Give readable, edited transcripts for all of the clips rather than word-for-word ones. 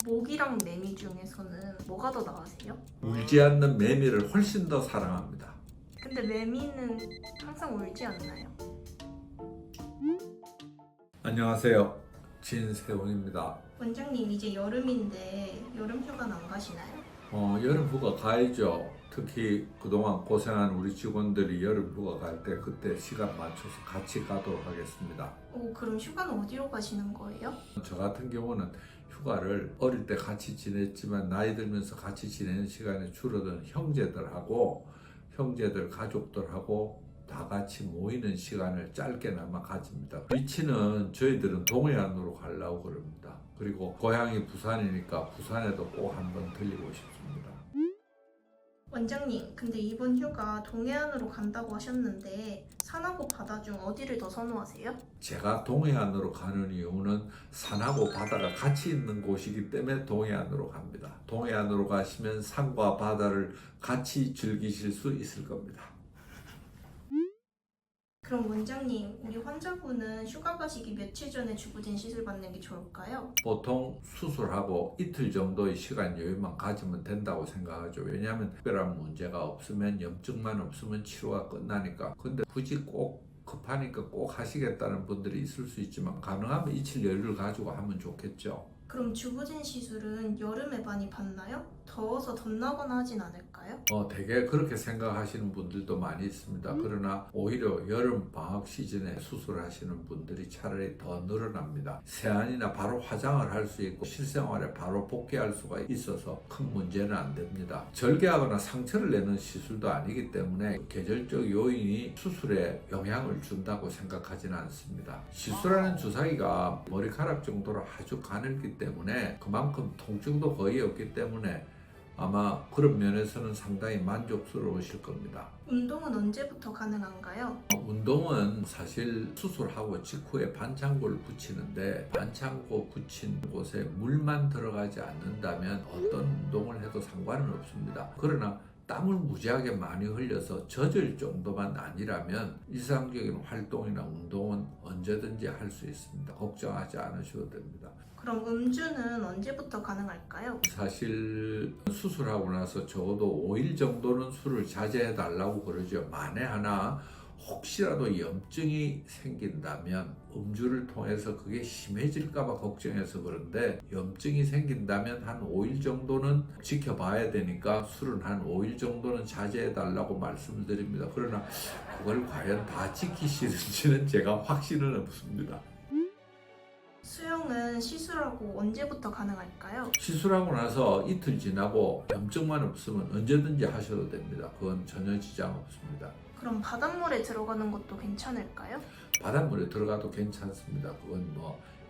모기랑 매미 중에서는 뭐가 더 나으세요? 울지 않는 매미를 훨씬 더 사랑합니다. 근데 매미는 항상 울지 않나요? 안녕하세요. 진세훈입니다. 원장님 이제 여름인데 여름 휴가는 안 가시나요? 여름 휴가 가야죠. 특히 그동안 고생한 우리 직원들이 여름 휴가 갈 때 그때 시간 맞춰서 같이 가도록 하겠습니다. 그럼 휴가는 어디로 가시는 거예요? 저 같은 경우는 휴가를 어릴 때 같이 지냈지만 나이 들면서 같이 지내는 시간이 줄어든 형제들 가족들하고 다 같이 모이는 시간을 짧게나마 가집니다. 위치는 저희들은 동해안으로 가려고 그럽니다. 그리고 고향이 부산이니까 부산에도 꼭 한번 들리고 싶습니다. 원장님, 근데 이번 휴가 동해안으로 간다고 하셨는데 산하고 바다 중 어디를 더 선호하세요? 제가 동해안으로 가는 이유는 산하고 바다가 같이 있는 곳이기 때문에 동해안으로 갑니다. 동해안으로 가시면 산과 바다를 같이 즐기실 수 있을 겁니다. 그럼 원장님, 우리 환자분은 휴가 가시기 며칠 전에 주부진 시술 받는 게 좋을까요? 보통 수술하고 이틀 정도의 시간 여유만 가지면 된다고 생각하죠. 왜냐하면 특별한 문제가 없으면, 염증만 없으면 치료가 끝나니까. 근데 굳이 꼭 급하니까 꼭 하시겠다는 분들이 있을 수 있지만 가능하면 이틀 여유를 가지고 하면 좋겠죠. 그럼 주부진 시술은 여름에 많이 받나요? 더워서 덧나거나 하진 않을까요? 되게 그렇게 생각하시는 분들도 많이 있습니다. 그러나 오히려 여름 방학 시즌에 수술하시는 분들이 차라리 더 늘어납니다. 세안이나 바로 화장을 할 수 있고 실생활에 바로 복귀할 수가 있어서 큰 문제는 안 됩니다. 절개하거나 상처를 내는 시술도 아니기 때문에 계절적 요인이 수술에 영향을 준다고 생각하지는 않습니다. 시술하는 주사기가 머리카락 정도로 아주 가늘기 때문에 그만큼 통증도 거의 없기 때문에 아마 그런 면에서는 상당히 만족스러우실 겁니다. 운동은 언제부터 가능한가요? 운동은 사실 수술하고 직후에 반창고를 붙이는데 반창고 붙인 곳에 물만 들어가지 않는다면 어떤 운동을 해도 상관은 없습니다. 그러나 땀을 무지하게 많이 흘려서 젖을 정도만 아니라면 일상적인 활동이나 운동은 언제든지 할 수 있습니다. 걱정하지 않으셔도 됩니다. 그럼 음주는 언제부터 가능할까요? 사실 수술하고 나서 적어도 5일 정도는 술을 자제해 달라고 그러죠. 만에 하나 혹시라도 염증이 생긴다면 음주를 통해서 그게 심해질까봐 걱정해서 그런데 염증이 생긴다면 한 5일 정도는 지켜봐야 되니까 술은 한 5일 정도는 자제해 달라고 말씀을 드립니다. 그러나 그걸 과연 다 지키시는지는 제가 확신은 없습니다. 수영은 시술하고 언제부터 가능할까요? 시술하고 나서 이틀 지나고 염증만 없으면 언제든지 하셔도 됩니다. 그건 전혀 지장 없습니다. 그럼 바닷물에 들어가는 것도 괜찮을까요? 바닷물에 들어가도 괜찮습니다. 그건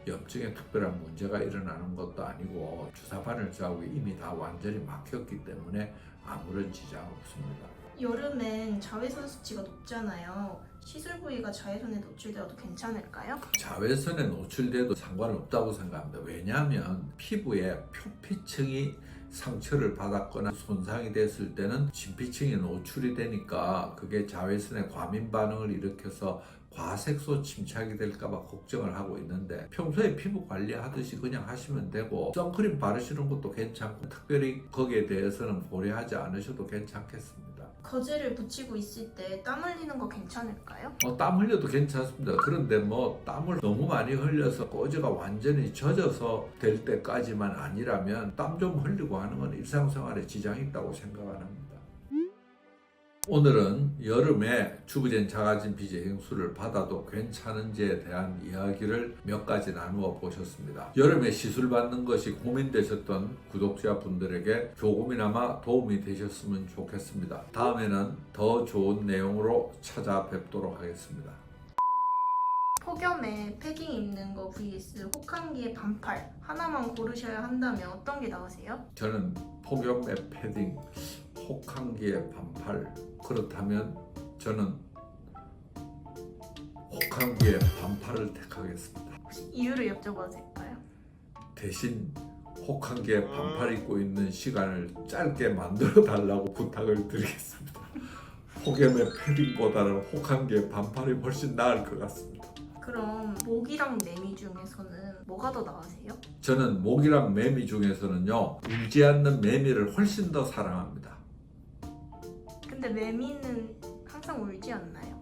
염증에 특별한 문제가 일어나는 것도 아니고 주사바늘 자국이 이미 다 완전히 막혔기 때문에 아무런 지장 없습니다. 여름엔 자외선 수치가 높잖아요. 시술 부위가 자외선에 노출되어도 괜찮을까요? 자외선에 노출돼도 상관없다고 생각합니다. 왜냐하면 피부의 표피층이 상처를 받았거나 손상이 됐을 때는 진피층이 노출이 되니까 그게 자외선의 과민 반응을 일으켜서 과색소 침착이 될까봐 걱정을 하고 있는데 평소에 피부 관리하듯이 그냥 하시면 되고 선크림 바르시는 것도 괜찮고 특별히 거기에 대해서는 고려하지 않으셔도 괜찮겠습니다. 거즈를 붙이고 있을 때 땀 흘리는 거 괜찮을까요? 땀 흘려도 괜찮습니다. 그런데 땀을 너무 많이 흘려서 거즈가 완전히 젖어서 될 때까지만 아니라면 땀 좀 흘리고 하는 건 일상생활에 지장이 있다고 생각은 합니다. 오늘은 여름에 주부젠 자가진 비재행술을 받아도 괜찮은지에 대한 이야기를 몇 가지 나누어 보셨습니다. 여름에 시술 받는 것이 고민되셨던 구독자분들에게 조금이나마 도움이 되셨으면 좋겠습니다. 다음에는 더 좋은 내용으로 찾아뵙도록 하겠습니다. 폭염에 패딩 입는 거 vs 혹한기에 반팔 하나만 고르셔야 한다면 어떤 게 나으세요? 저는 폭염에 패딩, 혹한기에 반팔 그렇다면 저는 혹한기에 반팔을 택하겠습니다. 혹시 이유를 여쭤봐도 될까요? 대신 혹한기에 반팔 입고 있는 시간을 짧게 만들어 달라고 부탁을 드리겠습니다. 폭염의 패딩보다는 혹한기에 반팔이 훨씬 나을 것 같습니다. 그럼 모기랑 매미 중에서는 뭐가 더 나으세요? 저는 모기랑 매미 중에서는요, 울지 않는 매미를 훨씬 더 사랑합니다. 근데 매미는 항상 울지 않나요?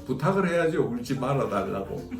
부탁을 해야죠. 울지 말아달라고.